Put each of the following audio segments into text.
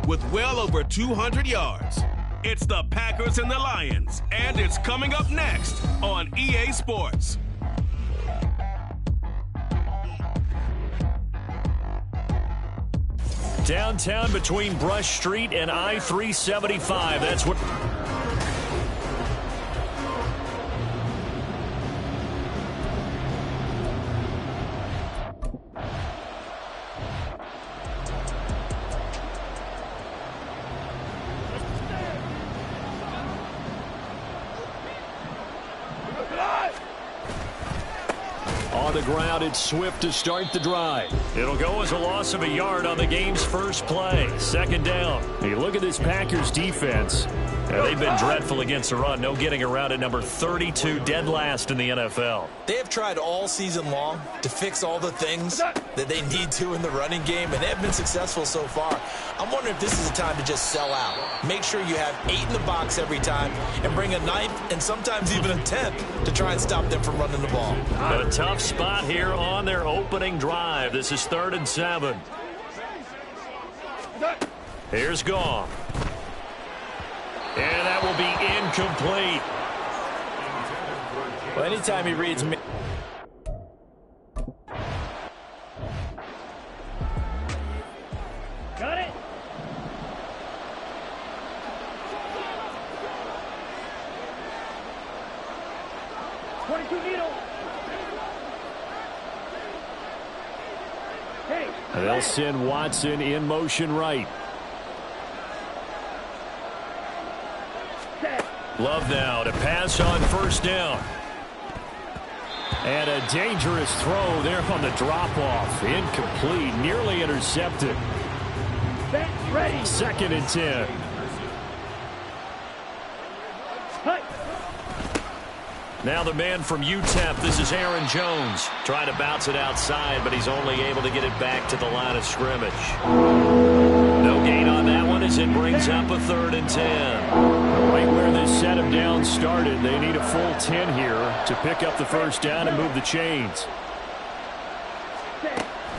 with well over 200 yards. It's the Packers and the Lions, and it's coming up next on EA Sports. Downtown between Brush Street and I-375. That's what... On the ground, it's Swift to start the drive. It'll go as a loss of a yard on the game's first play. Second down. You look at this Packers defense. They've been dreadful against the run. No getting around at number 32, dead last in the NFL. They have tried all season long to fix all the things that they need to in the running game, and they have been successful so far. I'm wondering if this is a time to just sell out. Make sure you have 8 in the box every time and bring a 9th and sometimes even a 10th to try and stop them from running the ball. A tough spot here on their opening drive. This is 3rd and 7. Here's Goff. And that will be incomplete. Well, anytime he reads me. Got it. .22 Hey. They'll send Watson in motion right. Love now to pass on first down. And a dangerous throw there on the drop-off. Incomplete, nearly intercepted. Ready. 2nd and 10. Now the man from UTEP, this is Aaron Jones. Trying to bounce it outside, but he's only able to get it back to the line of scrimmage. No gain on that one as it brings up a 3rd and 10. Right where this set of downs started, they need a full 10 here to pick up the first down and move the chains.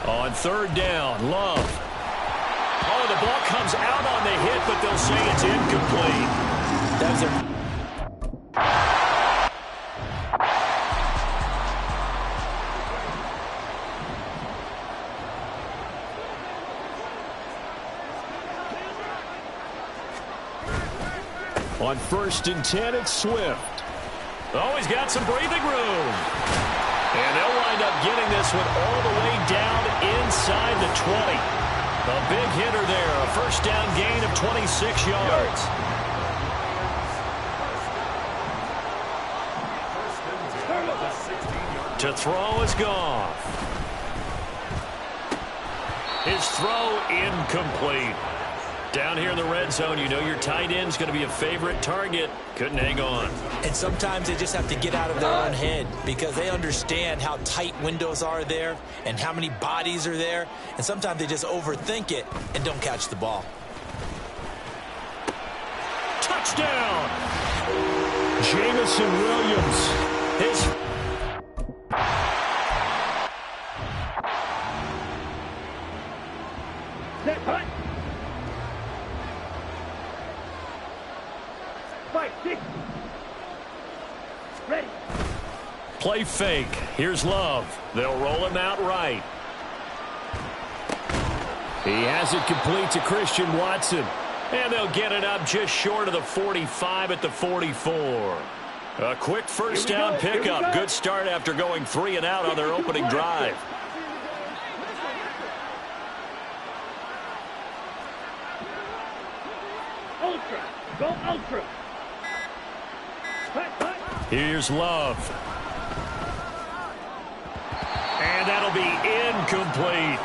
On 3rd down, Love. Oh, the ball comes out on the hit, but they'll say it's incomplete. That's a... On 1st and 10, it's Swift. Oh, he's got some breathing room. And they'll wind up getting this one all the way down inside the 20. A big hitter there. A first down gain of 26 yards. To throw is Goff. His throw incomplete. Down here in the red zone, you know your tight end's going to be a favorite target. Couldn't hang on. And sometimes they just have to get out of their own head because they understand how tight windows are there and how many bodies are there. And sometimes they just overthink it and don't catch the ball. Touchdown! Jamison Williams. His... Ready. Play fake. Here's Love. They'll roll him out right. He has it complete to Christian Watson. And they'll get it up just short of the 45 at the 44. A quick first down pickup. Good start after going 3 and out on their opening drive. Ultra. Go ultra. Here's Love. And that'll be incomplete.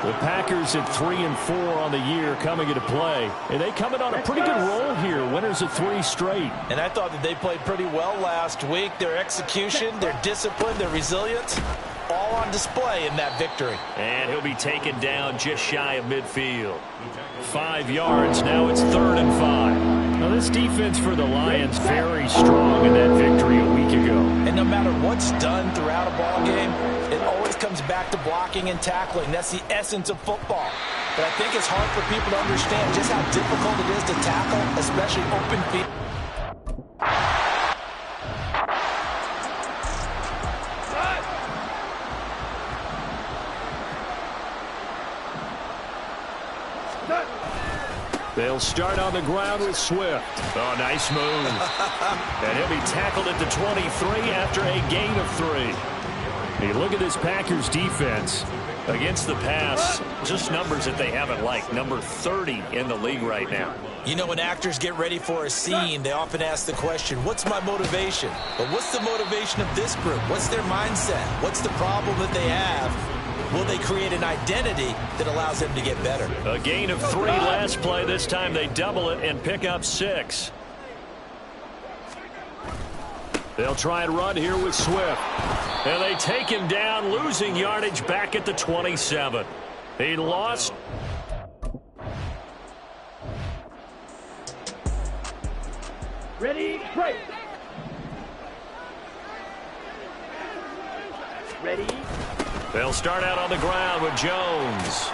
The Packers at 3 and 4 on the year coming into play. And they coming on a pretty good roll here. Winners of 3 straight. And I thought that they played pretty well last week. Their execution, their discipline, their resilience, all on display in that victory. And he'll be taken down just shy of midfield. 5 yards. Now it's 3rd and 5. Now this defense for the Lions very strong in that victory a week ago. And no matter what's done throughout a ball game, it always comes comes back to blocking and tackling. That's the essence of football. But I think it's hard for people to understand just how difficult it is to tackle, especially open field. They'll start on the ground with Swift. Oh, nice move. And he'll be tackled at the 23 after a gain of 3. Hey, look at this Packers defense against the pass. Just numbers that they haven't liked. Number 30 in the league right now. You know, when actors get ready for a scene, they often ask the question, what's my motivation? But what's the motivation of this group? What's their mindset? What's the problem that they have? Will they create an identity that allows them to get better? A gain of 3 last play. This time they double it and pick up 6. They'll try and run here with Swift. And they take him down, losing yardage back at the 27. He lost. Ready, break. Ready. They'll start out on the ground with Jones.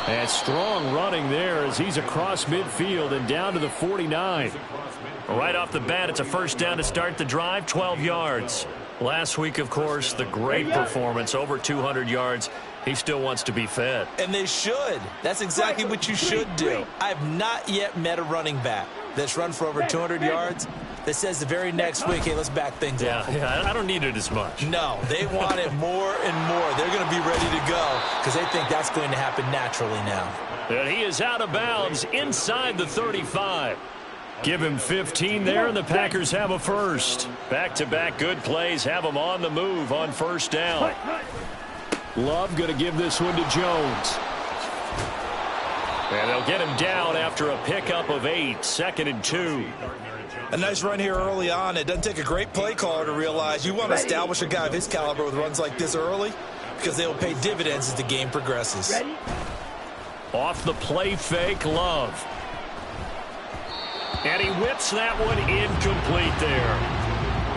And strong running there as he's across midfield and down to the 49. Right off the bat, it's a first down to start the drive, 12 yards. Last week, of course, the great performance, over 200 yards. He still wants to be fed. And they should. That's exactly what you should do. I have not yet met a running back that's run for over 200 yards that says the very next week, hey, let's back things up. Yeah, I don't need it as much. No, they want it more and more. They're going to be ready to go because they think that's going to happen naturally now. And he is out of bounds inside the 35. Give him 15 there, and the Packers have a first. Back-to-back good plays have them on the move on first down. Love going to give this one to Jones. And they'll get him down after a pickup of 8, 2nd and 2. A nice run here early on. It doesn't take a great play caller to realize you want to establish a guy of his caliber with runs like this early because they will pay dividends as the game progresses. Ready. Off the play fake, Love. And he whips that one incomplete there.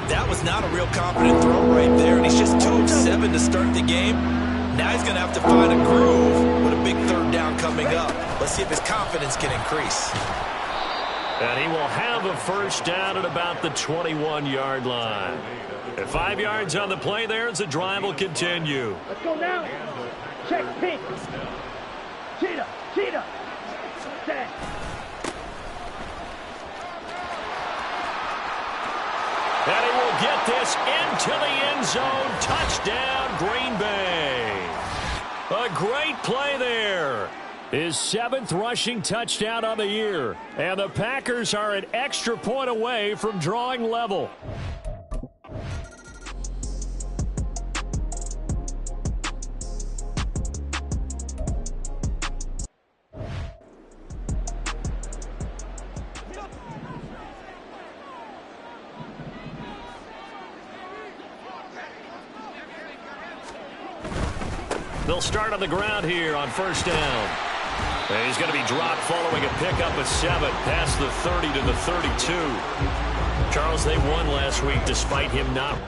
That was not a real confident throw right there, and he's just 2 of 7 to start the game. Now he's going to have to find a groove with a big third down coming up. Let's see if his confidence can increase. And he will have a first down at about the 21-yard line. At 5 yards on the play there as the drive will continue. Let's go now. Check pink. Cheetah. Cheetah. Set. And he will get this into the end zone. Touchdown, Green Bay. A great play there. His 7th rushing touchdown on the year. And the Packers are an extra point away from drawing level. They'll start on the ground here on first down. And he's going to be dropped following a pickup of 7 past the 30 to the 32. Charles, they won last week despite him not.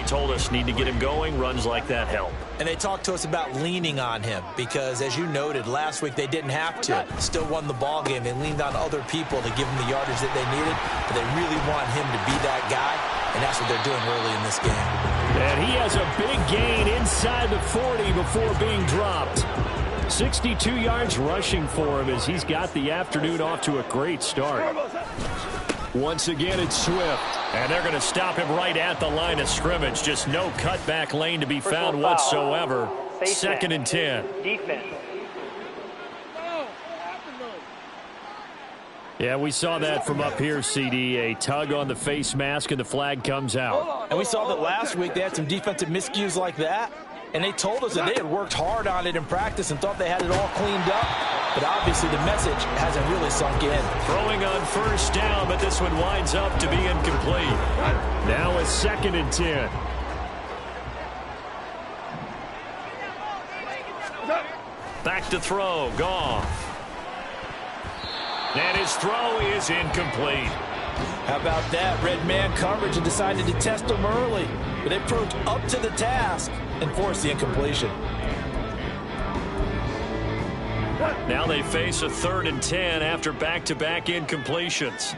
already told us, need to get him going. Runs like that help. And they talked to us about leaning on him because, as you noted, last week they didn't have to. Still won the ball game. They leaned on other people to give them the yardage that they needed, but they really want him to be that guy, and that's what they're doing early in this game. And he has a big gain inside the 40 before being dropped. 62 yards rushing for him as he's got the afternoon off to a great start. Once again, it's Swift. And they're going to stop him right at the line of scrimmage. Just no cutback lane to be found whatsoever. Second and 10. Defense. Yeah, we saw that from up here, CD. A tug on the face mask, and the flag comes out. And we saw that last week they had some defensive miscues like that, and they told us that they had worked hard on it in practice and thought they had it all cleaned up. But obviously the message hasn't really sunk in. Throwing on first down, but this one winds up to be incomplete. Now a second and 10. Back to throw. Goff. And his throw is incomplete. How about that? Red man coverage and decided to test him early. But they approached up to the task and forced the incompletion. Now they face a 3rd and 10 after back-to-back incompletions.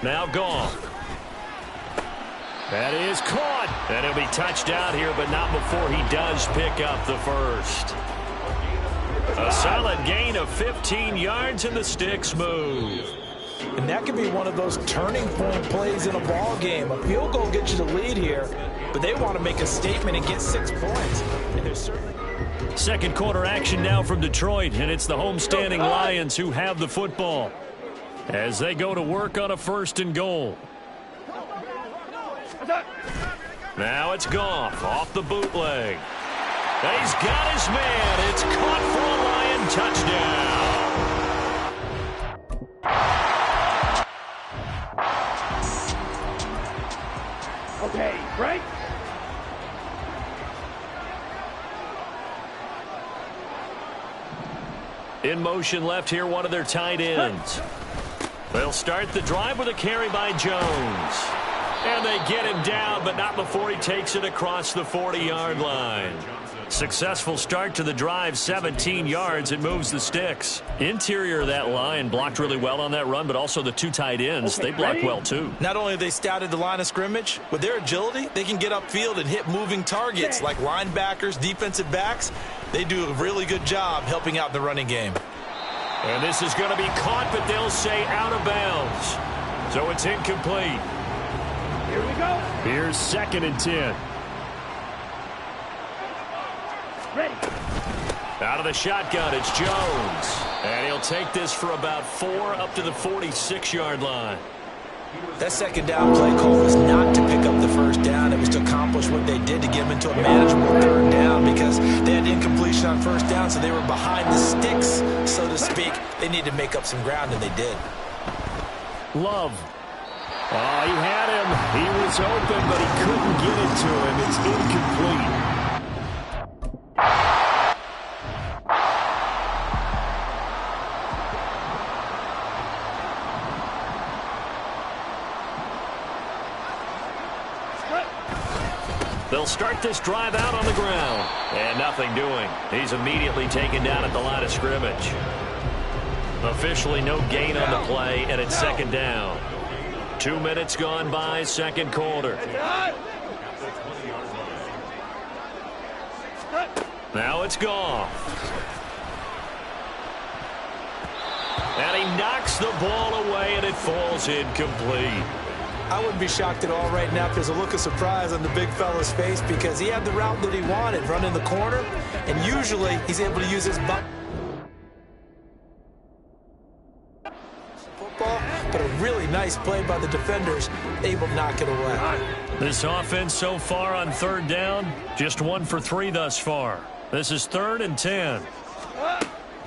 Now Goff. That is caught. And he'll be touched out here, but not before he does pick up the first. A solid gain of 15 yards, and the sticks move. And that could be one of those turning point plays in a ball game. A field goal gets you the lead here, but they want to make a statement and get 6 points. And they're certainly... Second quarter action now from Detroit, and it's the homestanding Lions who have the football as they go to work on a 1st and goal. Now it's Goff off the bootleg. And he's got his man. It's caught for a Lion touchdown. Okay, right? In motion left here, one of their tight ends. They'll start the drive with a carry by Jones. And they get him down, but not before he takes it across the 40-yard line. Successful start to the drive, 17 yards. It moves the sticks. Interior of that line blocked really well on that run, but also the 2 tight ends. They blocked well, too. Not only have they scouted the line of scrimmage, with their agility, they can get upfield and hit moving targets like linebackers, defensive backs. They do a really good job helping out the running game. And this is going to be caught, but they'll say out of bounds. So it's incomplete. Here we go. Here's 2nd and 10. Ready. Out of the shotgun, it's Jones. And he'll take this for about 4 up to the 46-yard line. That second down play call was not to pick up the first down. It was to accomplish what they did to get them into a manageable 3rd down because they had incompletion on 1st down, so they were behind the sticks, so to speak. They needed to make up some ground, and they did. Love. Oh, he had him. He was open, but he couldn't get it to him. It's incomplete. They'll start this drive out on the ground. And nothing doing. He's immediately taken down at the line of scrimmage. Officially no gain on the play, and it's 2nd down. 2 minutes gone by, 2nd quarter. Now it's Goff. And he knocks the ball away, and it falls incomplete. I wouldn't be shocked at all right now if there's a look of surprise on the big fella's face because he had the route that he wanted, run in the corner, and usually he's able to use his butt. Football, but a really nice play by the defenders, able to knock it away. This offense so far on 3rd down, just 1 for 3 thus far. This is 3rd and 10.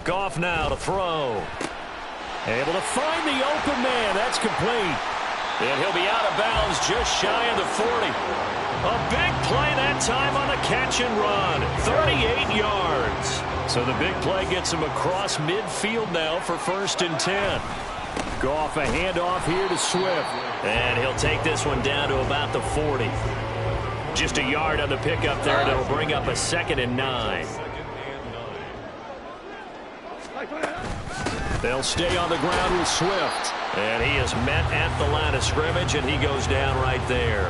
Goff now to throw. Able to find the open man. That's complete. And he'll be out of bounds just shy of the 40. A big play that time on the catch and run. 38 yards. So the big play gets him across midfield now for 1st and 10. Goff a handoff here to Swift. And he'll take this one down to about the 40. Just a yard on the pickup there, and it'll bring up a 2nd and 9. They'll stay on the ground with Swift. And he is met at the line of scrimmage, and he goes down right there.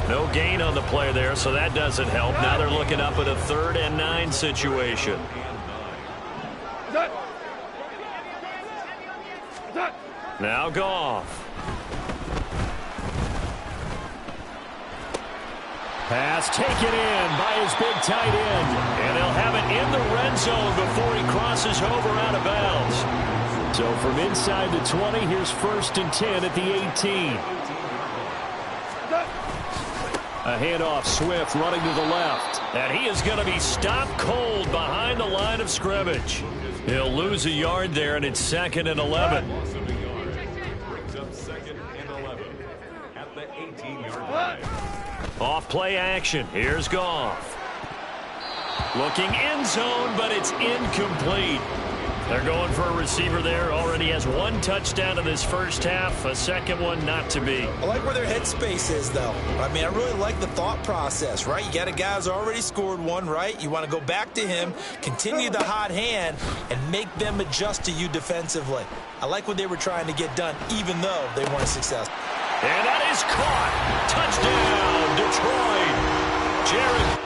No gain on the play there, so that doesn't help. Now they're looking up at a 3rd and 9 situation. Now Goff. Pass taken in by his big tight end. And they'll have it in the red zone before he crosses over out of bounds. So from inside the 20, here's 1st and 10 at the 18. A handoff, Swift running to the left. And he is going to be stopped cold behind the line of scrimmage. He'll lose a yard there, and it's 2nd and 11. Off play action. Here's Goff. Looking end zone, but it's incomplete. They're going for a receiver there. Already has 1 touchdown in this first half. A second one not to be. I like where their headspace is, though. I mean, I really like the thought process, right? You got a guy who's already scored 1, right? You want to go back to him, continue the hot hand, and make them adjust to you defensively. I like what they were trying to get done, even though they weren't successful. And that is caught. Touchdown, Detroit. Jared.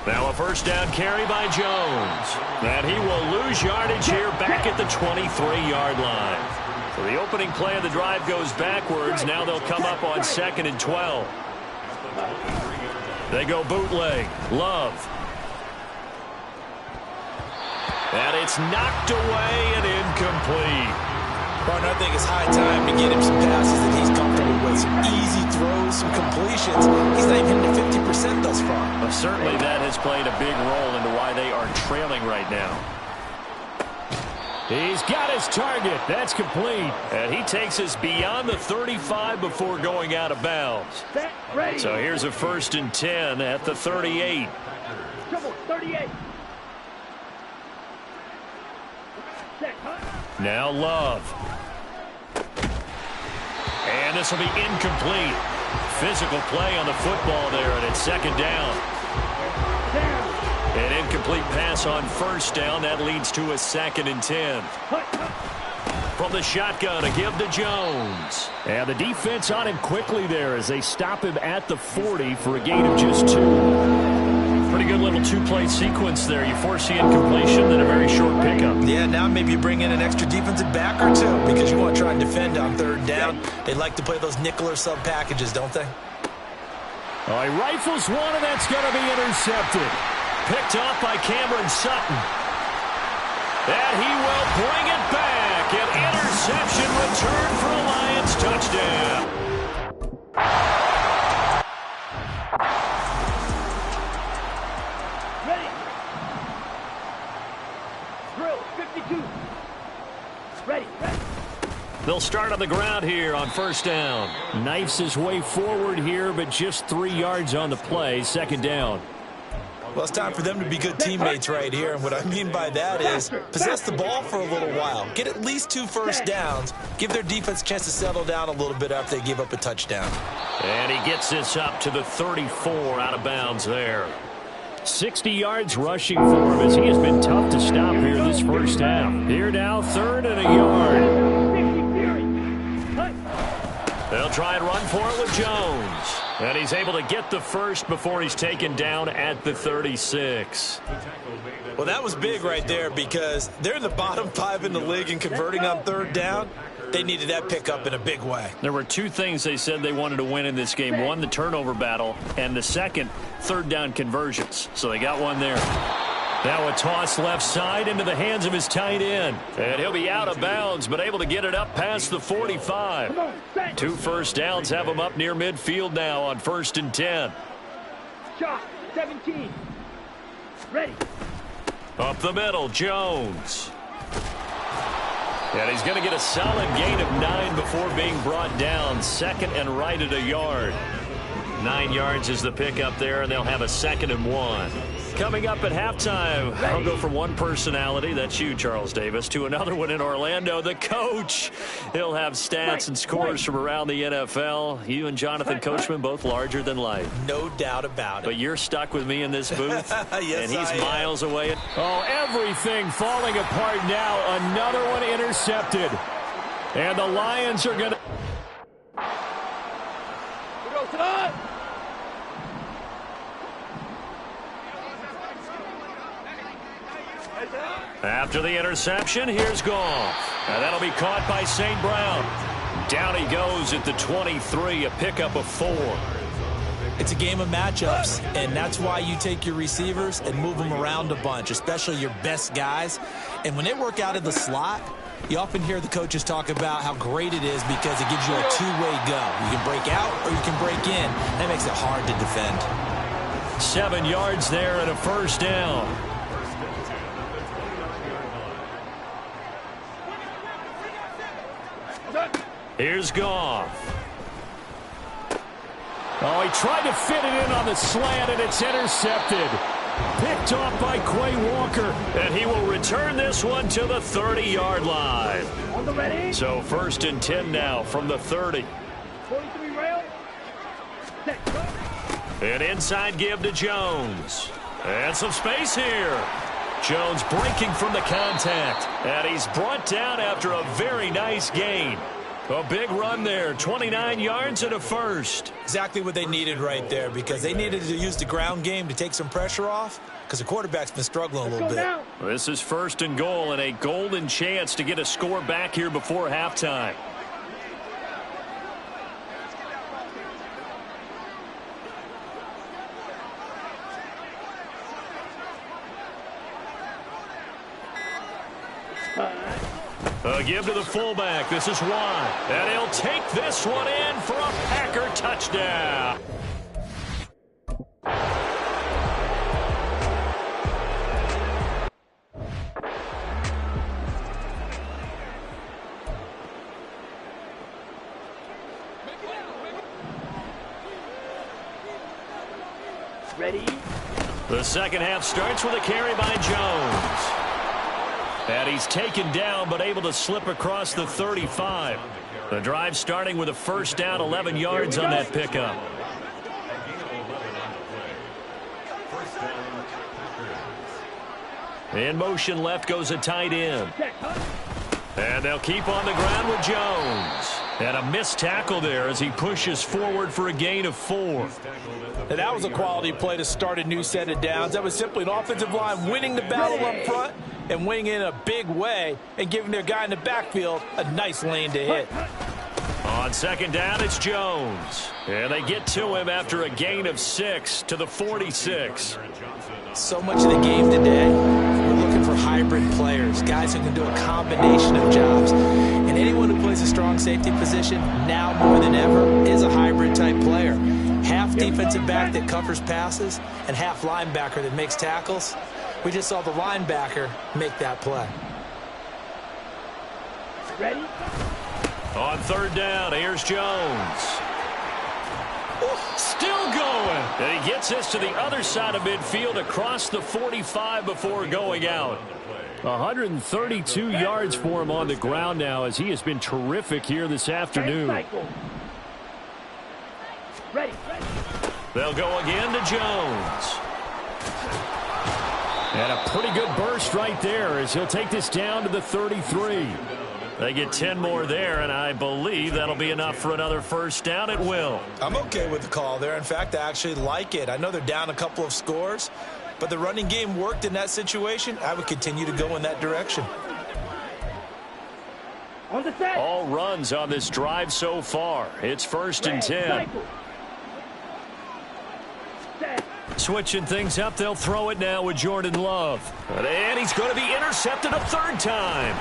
Now a 1st down carry by Jones. And he will lose yardage here back at the 23-yard line. So the opening play of the drive goes backwards. Now they'll come up on 2nd and 12. They go bootleg. Love. And it's knocked away and incomplete. Partner, I think it's high time to get him some passes that he's comfortable with. Some easy throws, some completions. He's not even hitting 50% thus far. Well, certainly that has played a big role into why they are trailing right now. He's got his target. That's complete. And he takes us beyond the 35 before going out of bounds. So here's a 1st and 10 at the 38. 38. Now Love. And this will be incomplete. Physical play on the football there, and it's 2nd down. An incomplete pass on 1st down. That leads to a 2nd and 10. From the shotgun, a give to Jones. And the defense on him quickly there as they stop him at the 40 for a gain of just 2. Pretty good little 2-play sequence there. You force the incompletion, then a very short pickup. Yeah, now maybe you bring in an extra defensive back or 2 because you want to try and defend on 3rd down. They like to play those nickel or sub packages, don't they? Oh, he rifles one, and that's going to be intercepted. Picked off by Cameron Sutton. And he will bring it back. An interception return for a Lions touchdown. Ready. Drill, 52. Ready. They'll start on the ground here on 1st down. Knifes his way forward here, but just 3 yards on the play. 2nd down. Well, it's time for them to be good teammates right here. And what I mean by that is possess the ball for a little while. Get at least 2 first downs. Give their defense a chance to settle down a little bit after they give up a touchdown. And he gets this up to the 34 out of bounds there. 60 yards rushing for him as he has been tough to stop here this first half. Here now, 3rd and a yard. They'll try and run for it with Jones. And he's able to get the first before he's taken down at the 36. Well, that was big right there because they're in the bottom 5 in the league and converting on 3rd down. They needed that pickup in a big way. There were 2 things they said they wanted to win in this game. One, the turnover battle, and the second, 3rd down conversions. So they got one there. Now a toss left side into the hands of his tight end. And he'll be out of bounds, but able to get it up past the 45. 2 first downs have him up near midfield now on 1st and 10. Shot, 17. Ready. Up the middle, Jones. And he's going to get a solid gain of 9 before being brought down. Second and right at a yard. 9 yards is the pickup there, and they'll have a 2nd and 1. Coming up at halftime, I'll go from one personality, that's you, Charles Davis, to another one in Orlando, the coach. He'll have stats and scores from around the NFL. You and Jonathan Coachman both larger than life. No doubt about it. But you're stuck with me in this booth, yes, and he's miles away. Oh, everything falling apart now. Another one intercepted. And the Lions are going to... After the interception, here's Goff. And that'll be caught by St. Brown. Down he goes at the 23, a pickup of 4. It's a game of matchups, and that's why you take your receivers and move them around a bunch, especially your best guys. And when they work out of the slot, you often hear the coaches talk about how great it is because it gives you a two-way go. You can break out or you can break in. That makes it hard to defend. 7 yards there and a first down. Here's Goff. Oh, he tried to fit it in on the slant, and it's intercepted. Picked off by Quay Walker. And he will return this one to the 30-yard line. On the ready. So 1st and 10 now from the 30. 43 rail. Set. An inside give to Jones. And some space here. Jones breaking from the contact. And he's brought down after a very nice gain. A big run there, 29 yards and a first. Exactly what they needed right there because they needed to use the ground game to take some pressure off because the quarterback's been struggling a little bit. Now. This is 1st and goal and a golden chance to get a score back here before halftime. A give to the fullback. This is Watt. And he'll take this one in for a Packer touchdown. Ready. The second half starts with a carry by Jones. And he's taken down but able to slip across the 35. The drive starting with a first down, 11 yards on that pickup. In motion left goes a tight end. And they'll keep on the ground with Jones. And a missed tackle there as he pushes forward for a gain of 4. And that was a quality play to start a new set of downs. That was simply an offensive line winning the battle up front and winning in a big way and giving their guy in the backfield a nice lane to hit. On second down, it's Jones. And they get to him after a gain of 6 to the 46. So much of the game today, we're looking for hybrid players, guys who can do a combination of jobs. And anyone who plays a strong safety position, now more than ever, is a hybrid type player. Half defensive back that covers passes and half linebacker that makes tackles. We just saw the linebacker make that play. Ready. On third down, here's Jones. Still going. And he gets this to the other side of midfield across the 45 before going out. 132 yards for him on the ground now as he has been terrific here this afternoon. Ready. They'll go again to Jones. And a pretty good burst right there as he'll take this down to the 33. They get 10 more there, and I believe that'll be enough for another first down at will. I'm okay with the call there. In fact, I actually like it. I know they're down a couple of scores, but the running game worked in that situation. I would continue to go in that direction. On the set. All runs on this drive so far. It's 1st and 10. Switching things up, they'll throw it now with Jordan Love. And he's going to be intercepted a third time.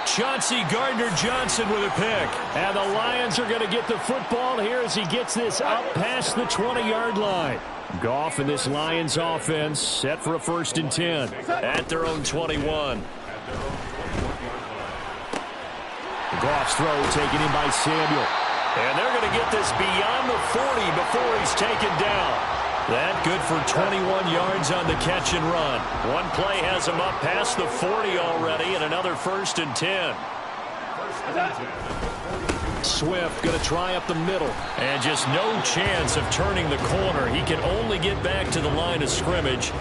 Chauncey Gardner-Johnson with a pick. And the Lions are going to get the football here as he gets this up past the 20-yard line. Goff and this Lions offense set for a 1st and 10 at their own 21. Goff's throw taken in by Samuel. And they're going to get this beyond the 40 before he's taken down. That good for 21 yards on the catch and run. One play has him up past the 40 already, and another 1st and 10. Swift going to try up the middle. And just no chance of turning the corner. He can only get back to the line of scrimmage.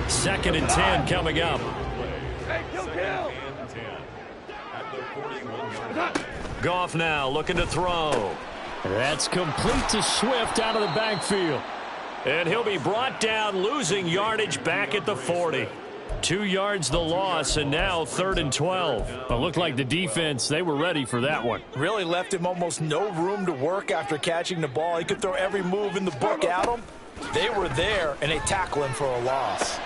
2nd and 10 coming up. Goff now looking to throw. That's complete to Swift out of the backfield. And he'll be brought down, losing yardage back at the 40. 2 yards the loss, and now 3rd and 12. It looked like the defense, they were ready for that one. Really left him almost no room to work after catching the ball. He could throw every move in the book at him. They were there, and they tackle him for a loss.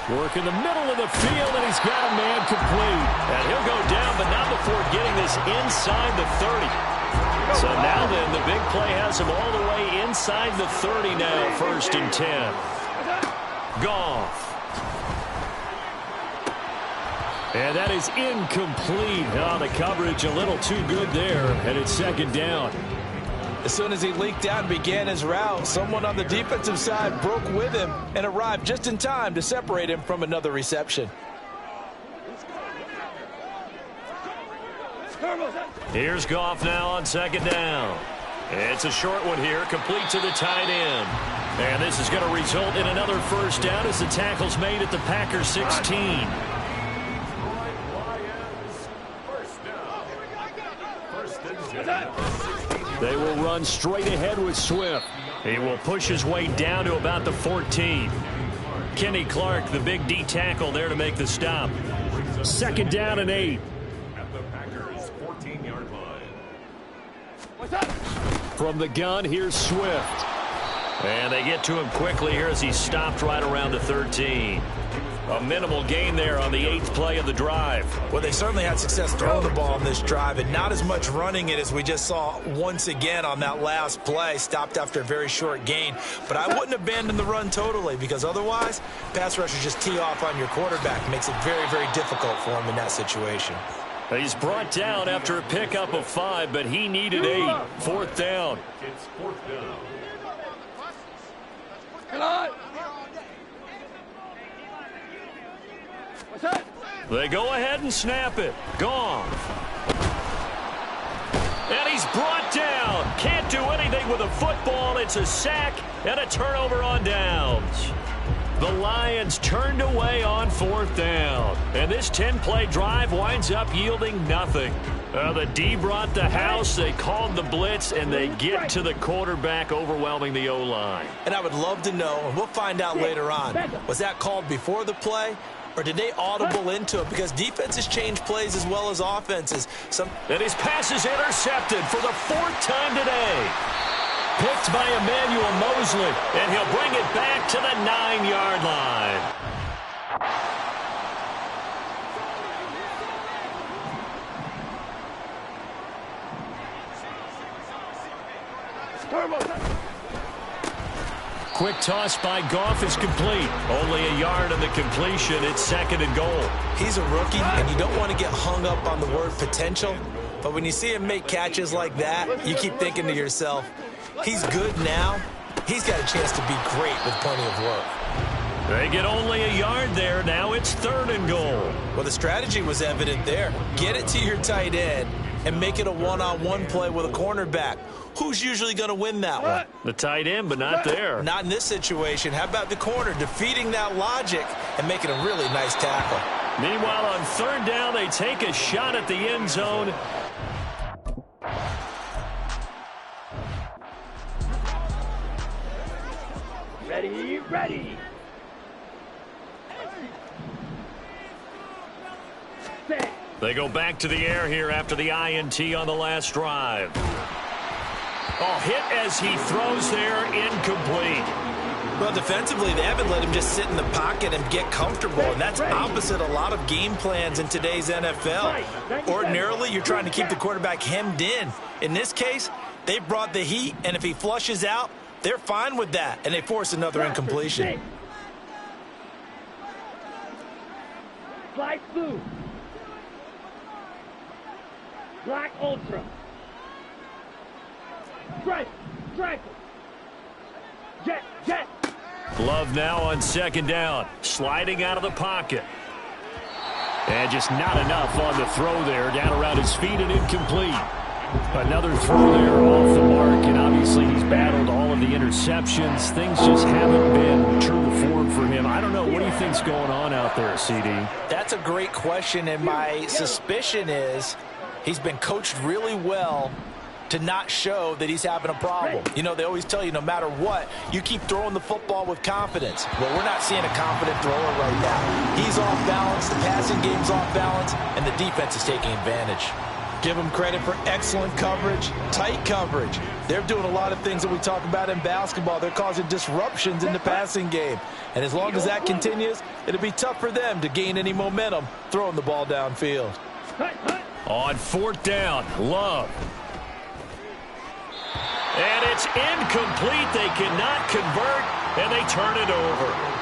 Work in the middle of the field, and he's got a man complete. And he'll go down, but not before getting this inside the 30. So now then, the big play has him all the way inside the 30 now, 1st and 10. Goff. And that is incomplete. Oh, the coverage a little too good there, and it's 2nd down. As soon as he leaked out and began his route, someone on the defensive side broke with him and arrived just in time to separate him from another reception. Here's Goff now on 2nd down. It's a short one here, complete to the tight end. And this is going to result in another 1st down as the tackle's made at the Packers 16. They will run straight ahead with Swift. He will push his way down to about the 14. Kenny Clark, the big D tackle, there to make the stop. 2nd down and 8. At the Packers' 14-yard line. From the gun, here's Swift. And they get to him quickly here as he stopped right around the 13. A minimal gain there on the 8th play of the drive. Well, they certainly had success throwing the ball on this drive, and not as much running it as we just saw once again on that last play. Stopped after a very short gain. But I wouldn't abandon the run totally, because otherwise, pass rushers just tee off on your quarterback. Makes it very, very difficult for him in that situation. He's brought down after a pickup of 5, but he needed 8. 4th down. It's 4th down. They go ahead and snap it. Goff. And he's brought down. Can't do anything with a football. It's a sack and a turnover on downs. The Lions turned away on 4th down. And this 10-play drive winds up yielding nothing. The D brought the house. They called the blitz, and they get to the quarterback, overwhelming the O-line. And I would love to know, and we'll find out later on, was that called before the play? Or did they audible into it? Because defenses change plays as well as offenses. And his pass is intercepted for the 4th time today. Picked by Emmanuel Mosley, and he'll bring it back to the 9-yard line. Quick toss by Goff is complete. Only a yard on the completion. It's 2nd and goal. He's a rookie, and you don't want to get hung up on the word potential. But when you see him make catches like that, you keep thinking to yourself, he's good now. He's got a chance to be great with plenty of work. They get only a yard there. Now it's 3rd and goal. Well, the strategy was evident there. Get it to your tight end and make it a one-on-one play with a cornerback. Who's usually going to win that one? The tight end, but not there. Not in this situation. How about the corner defeating that logic and making a really nice tackle? Meanwhile, on 3rd down, they take a shot at the end zone. Ready. Set. They go back to the air here after the INT on the last drive. Oh, hit as he throws there, incomplete. Well, defensively, they haven't let him just sit in the pocket and get comfortable, and that's opposite a lot of game plans in today's NFL. Ordinarily, you're trying to keep the quarterback hemmed in. In this case, they brought the heat, and if he flushes out, they're fine with that, and they force another incompletion. Slide through. Black Ultra. Strike. Strike. Jet. Jet. Love now on second down. Sliding out of the pocket. And just not enough on the throw there. Down around his feet and incomplete. Another throw there off the mark, and obviously he's battled all of the interceptions. Things just haven't been true to form for him. I don't know. What do you think's going on out there, CD? That's a great question, and my suspicion is he's been coached really well to not show that he's having a problem. You know, they always tell you no matter what, you keep throwing the football with confidence. Well, we're not seeing a confident thrower right now. He's off balance, the passing game's off balance, and the defense is taking advantage. Give them credit for excellent coverage, tight coverage. They're doing a lot of things that we talk about in basketball. They're causing disruptions in the passing game. And as long as that continues, it'll be tough for them to gain any momentum throwing the ball downfield. On fourth down, Love. And it's incomplete. They cannot convert, and they turn it over.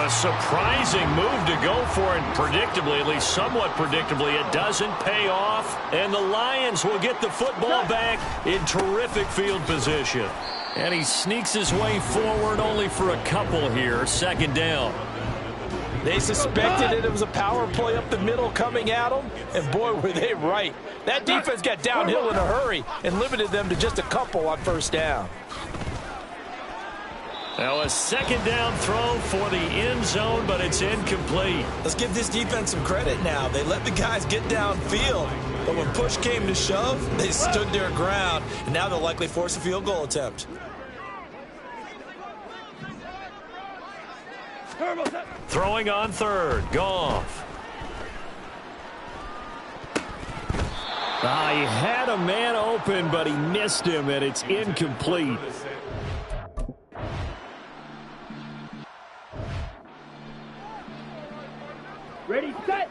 A surprising move to go for it. Predictably, at least somewhat predictably, it doesn't pay off. And the Lions will get the football back in terrific field position. And he sneaks his way forward only for a couple here. Second down. They suspected it was a power play up the middle coming at them, and boy, were they right. That defense got downhill in a hurry and limited them to just a couple on first down. Now a second down throw for the end zone, but it's incomplete. Let's give this defense some credit now. They let the guys get downfield, but when push came to shove, they stood their ground, and now they'll likely force a field goal attempt. Throwing on third, Goff. He had a man open, but he missed him, and it's incomplete. Ready, set.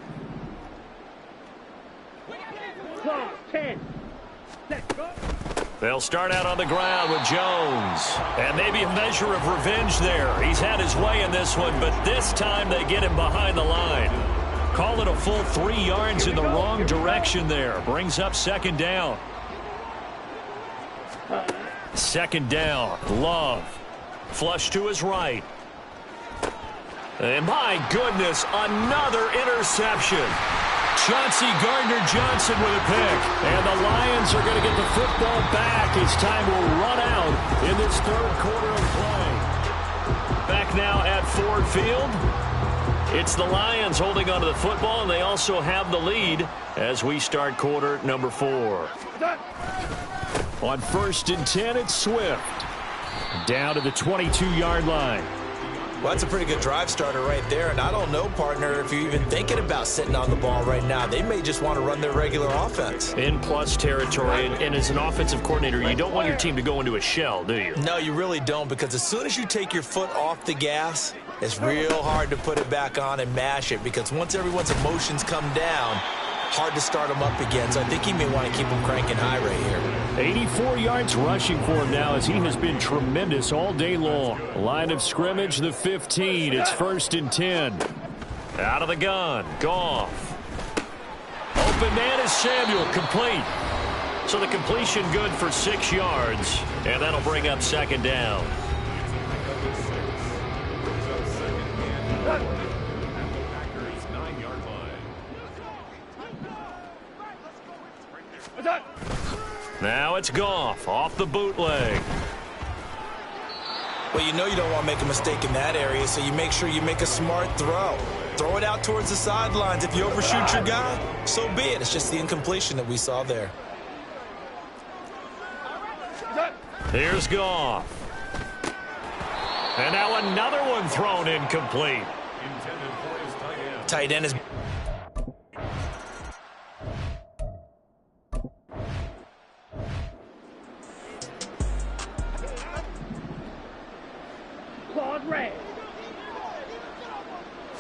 Clock, 10. Set, go. They'll start out on the ground with Jones. And maybe a measure of revenge there. He's had his way in this one, but this time they get him behind the line. Call it a full 3 yards in the wrong direction there. Brings up second down. Second down, Love. Flush to his right. And my goodness, another interception. Chauncey Gardner-Johnson with a pick. And the Lions are going to get the football back as time will run out in this third quarter of play. Back now at Ford Field. It's the Lions holding onto the football, and they also have the lead as we start quarter number 4. On 1st and 10, it's Swift. Down to the 22-yard line. Well, that's a pretty good drive starter right there, and I don't know, partner, if you're even thinking about sitting on the ball right now. They may just want to run their regular offense. In plus territory, and as an offensive coordinator, you don't want your team to go into a shell, do you? No, you really don't, because as soon as you take your foot off the gas, it's real hard to put it back on and mash it, because once everyone's emotions come down, hard to start them up again. So I think he may want to keep them cranking high right here. 84 yards rushing for him now as he has been tremendous all day long. Line of scrimmage, the 15. It's 1st and 10. Out of the gun, Goff. Open man is Samuel, complete. So the completion good for 6 yards, and that'll bring up second down. Now it's Goff off the bootleg. Well, you know you don't want to make a mistake in that area, so you make sure you make a smart throw. Throw it out towards the sidelines. If you overshoot your guy, so be it. It's just the incompletion that we saw there. Here's Goff. And now another one thrown incomplete. Tight end is...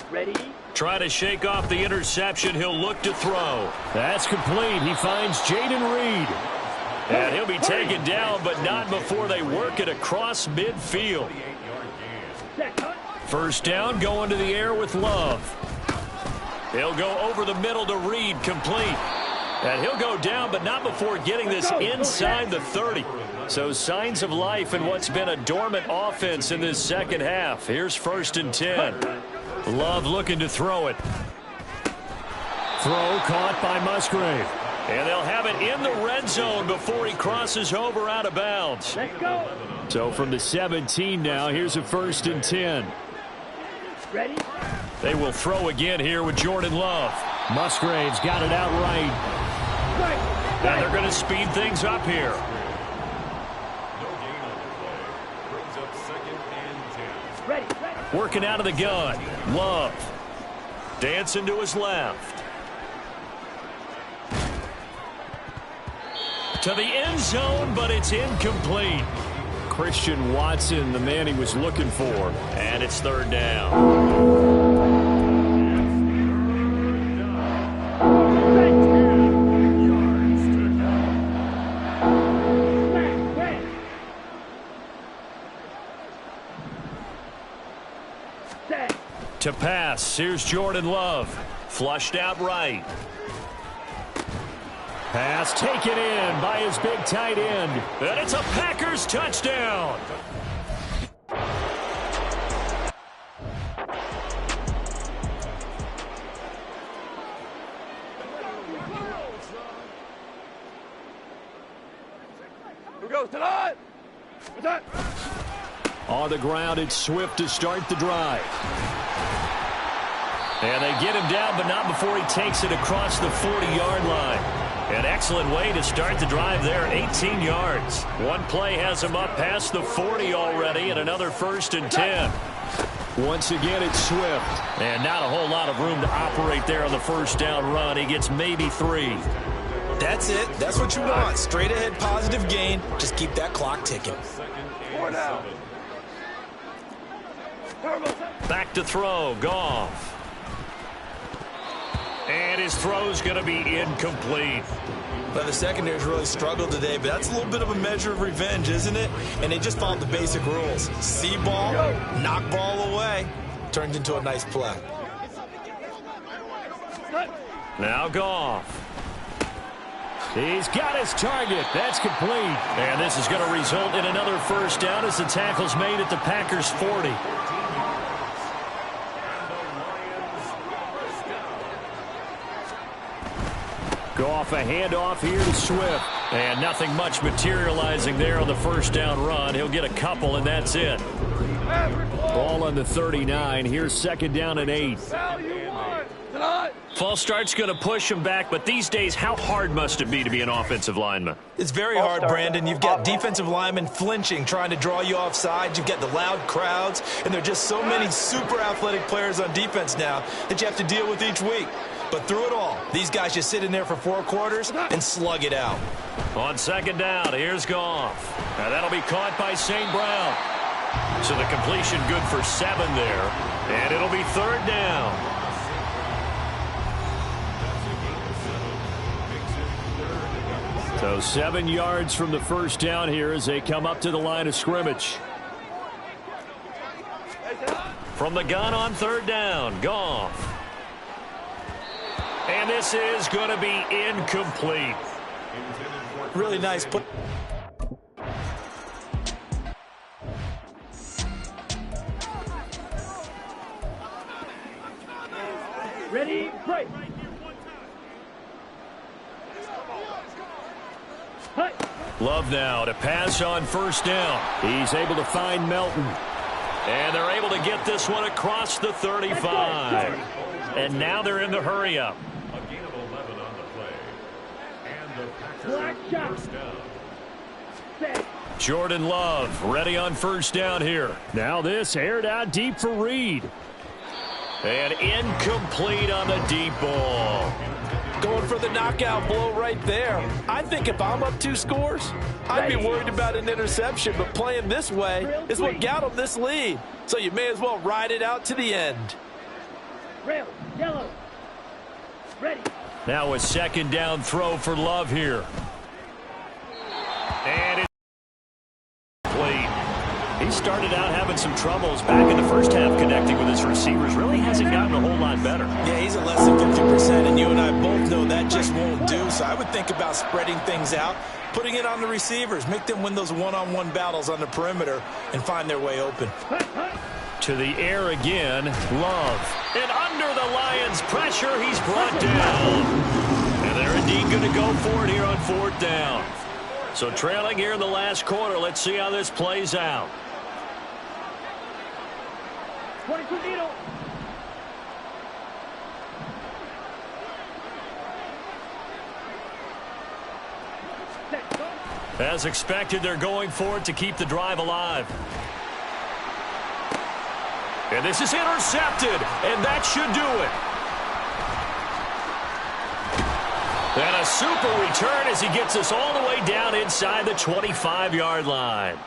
Ready? Try to shake off the interception. He'll look to throw. That's complete. He finds Jaden Reed. And he'll be taken down, but not before they work it across midfield. First down, going to the air with Love. He'll go over the middle to Reed, complete. And he'll go down, but not before getting this inside the 30. So signs of life in what's been a dormant offense in this second half. Here's 1st and 10. Love looking to throw it. Throw caught by Musgrave. And they'll have it in the red zone before he crosses over out of bounds. Let's go. So from the 17 now, here's a 1st and 10. Ready? They will throw again here with Jordan Love. Musgrave's got it out right. And they're going to speed things up here. Ready. Working out of the gun. Love. Dancing to his left. To the end zone, but it's incomplete. Christian Watson, the man he was looking for. And it's 3rd down. To pass, here's Jordan Love. Flushed out right. Pass taken in by his big tight end. And it's a Packers touchdown. Who goes tonight? What's that? On the ground, it's Swift to start the drive. And they get him down, but not before he takes it across the 40-yard line. An excellent way to start the drive there, 18 yards. One play has him up past the 40 already, and another 1st and 10. Once again, it's Swift. And not a whole lot of room to operate there on the 1st down run. He gets maybe 3. That's it. That's what you want. Straight ahead positive gain. Just keep that clock ticking. 4 now. Back to throw, Goff. And his throw's going to be incomplete. But the secondary's really struggled today, but that's a little bit of a measure of revenge, isn't it? And they just followed the basic rules. See ball, knock ball away. Turned into a nice play. Now Goff. He's got his target. That's complete. And this is going to result in another 1st down as the tackle's made at the Packers' 40. Goff, a handoff here to Swift. And nothing much materializing there on the 1st down run. He'll get a couple, and that's it. Ball on the 39. Here's 2nd down and 8. False start's going to push him back, but these days, how hard must it be to be an offensive lineman? It's very hard, Brandon. You've got defensive linemen flinching, trying to draw you off sides. You've got the loud crowds, and there are just so many super athletic players on defense now that you have to deal with each week. But through it all, these guys just sit in there for 4 quarters and slug it out. On 2nd down, here's Goff. Now that'll be caught by St. Brown. So the completion good for 7 there. And it'll be 3rd down. So 7 yards from the 1st down here as they come up to the line of scrimmage. From the gun on 3rd down, Goff. And this is going to be incomplete. Really nice put. Ready, break. Love now to pass on 1st down. He's able to find Melton. And they're able to get this one across the 35. And now they're in the hurry-up. Black shot. Set. Jordan Love ready on 1st down here. Now this aired out deep for Reed. And incomplete on the deep ball. Going for the knockout blow right there. I think if I'm up 2 scores, I'd be worried about an interception, but playing this way is what got them this lead. So you may as well ride it out to the end. Rail, yellow. Ready. Now a 2nd down throw for Love here. And it's complete. He started out having some troubles back in the 1st half connecting with his receivers. Really hasn't gotten a whole lot better. Yeah, he's at less than 50%, and you and I both know that just won't do. So I would think about spreading things out, putting it on the receivers, make them win those one-on-one battles on the perimeter and find their way open. To the air again, Love. And under the Lions' pressure, he's brought down. And they're indeed going to go for it here on 4th down. So trailing here in the last quarter. Let's see how this plays out. 22 needle. As expected, they're going for it to keep the drive alive. And this is intercepted, and that should do it. And a super return as he gets us all the way down inside the 25-yard line.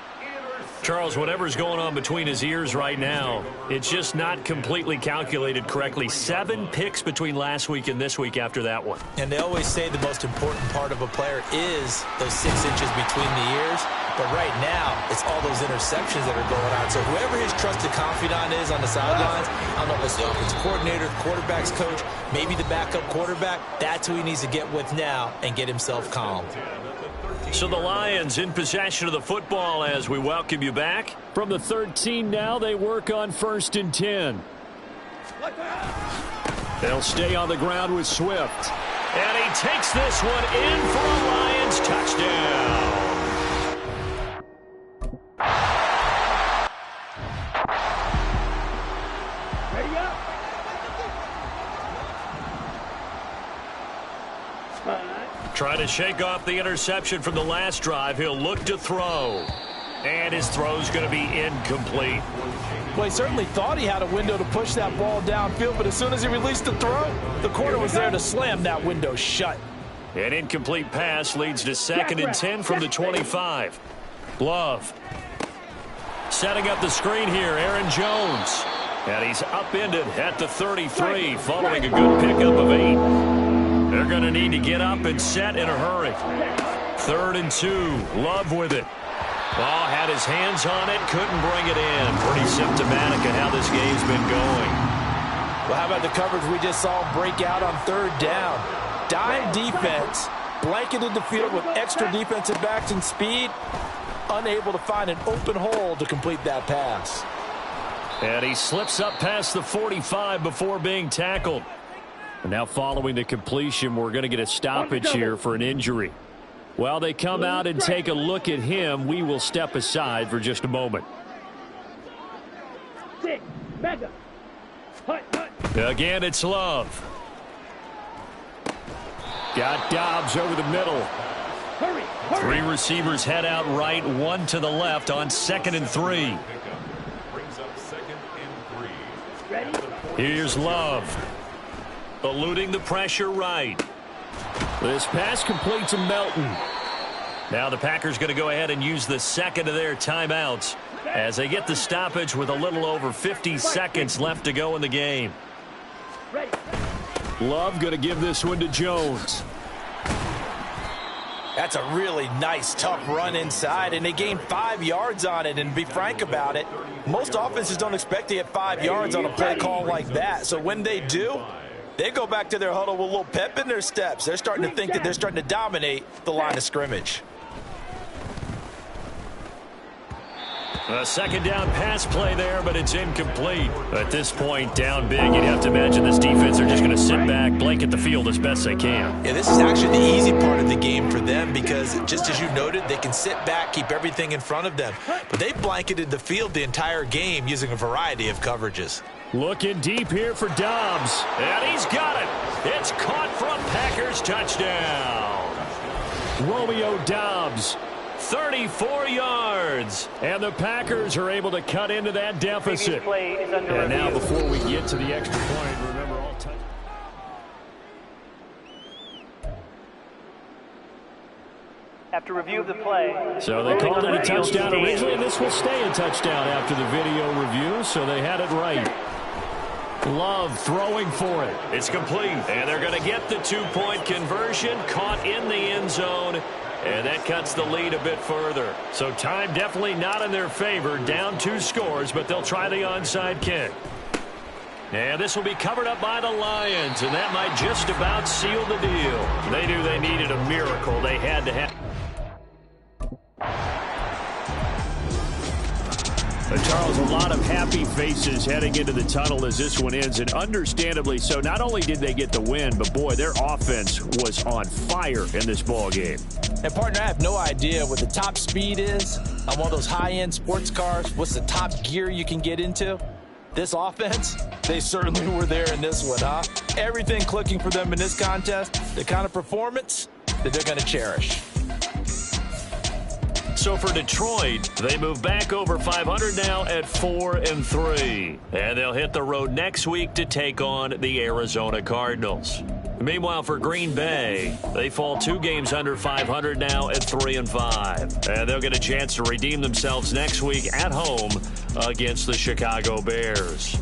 Charles, whatever's going on between his ears right now, it's just not completely calculated correctly. 7 picks between last week and this week after that one. And they always say the most important part of a player is those 6 inches between the ears. But right now, it's all those interceptions that are going on. So whoever his trusted confidant is on the sidelines, I don't know if it's the offensive coordinator, the quarterback's coach, maybe the backup quarterback, that's who he needs to get with now and get himself calm. So the Lions in possession of the football as we welcome you back. From the 13 now, they work on 1st and 10. They'll stay on the ground with Swift. And he takes this one in for a Lions touchdown. Ready up. 5. Trying to shake off the interception from the last drive. He'll look to throw. And his throw's going to be incomplete. Well, he certainly thought he had a window to push that ball downfield, but as soon as he released the throw, the corner was there to slam that window shut. An incomplete pass leads to 2nd and 10 from the 25. Love. Setting up the screen here, Aaron Jones. And he's upended at the 33 following a good pickup of 8. They're going to need to get up and set in a hurry. 3rd and 2. Love with it. Ball had his hands on it, couldn't bring it in. Pretty symptomatic of how this game's been going. Well, how about the coverage we just saw break out on 3rd down? Dime defense, blanketed the field with extra defensive backs and speed, unable to find an open hole to complete that pass. And he slips up past the 45 before being tackled. And now following the completion, we're going to get a stoppage here for an injury. While they come out and take a look at him, we will step aside for just a moment. 6. Mega. Hut. Again, it's Love. Got Dobbs over the middle. Hurry. 3 receivers head out right, 1 to the left on 2nd and 3. Ready. Here's Love. Eluding the pressure right. This pass complete to Melton. Now the Packers going to go ahead and use the 2nd of their timeouts as they get the stoppage with a little over 50 seconds left to go in the game. Ready. Love going to give this one to Jones. That's a really nice, tough run inside, and they gained 5 yards on it. And to be frank about it, most offenses don't expect to get 5 yards on a play call like that. So when they do, they go back to their huddle with a little pep in their steps. They're starting to think that they're starting to dominate the line of scrimmage. A 2nd down pass play there, but it's incomplete. At this point, down big, you'd have to imagine this defense are just going to sit back, blanket the field as best they can. Yeah, this is actually the easy part of the game for them because, just as you noted, they can sit back, keep everything in front of them. But they blanketed the field the entire game using a variety of coverages. Looking deep here for Dobbs. And he's got it. It's caught from Packers touchdown. Romeo Dobbs. 34 yards. And the Packers are able to cut into that deficit. And now before we get to the extra point, remember all touchdowns. After review of the play. So they called it a touchdown originally, and this will stay a touchdown after the video review, so they had it right. Love throwing for it. It's complete. And they're going to get the 2-point conversion, caught in the end zone. And that cuts the lead a bit further. So time definitely not in their favor. Down 2 scores, but they'll try the onside kick. And this will be covered up by the Lions, and that might just about seal the deal. They knew they needed a miracle. They had to have. Charles, a lot of happy faces heading into the tunnel as this one ends, and understandably so. Not only did they get the win, but boy, their offense was on fire in this ball game. And partner, I have no idea what the top speed is on one of those high-end sports cars. What's the top gear you can get into? This offense, they certainly were there in this one, huh? Everything clicking for them in this contest, the kind of performance that they're going to cherish. So for Detroit, they move back over 500 now at 4-3. And they'll hit the road next week to take on the Arizona Cardinals. Meanwhile, for Green Bay, they fall 2 games under 500 now at 3-5. And they'll get a chance to redeem themselves next week at home against the Chicago Bears.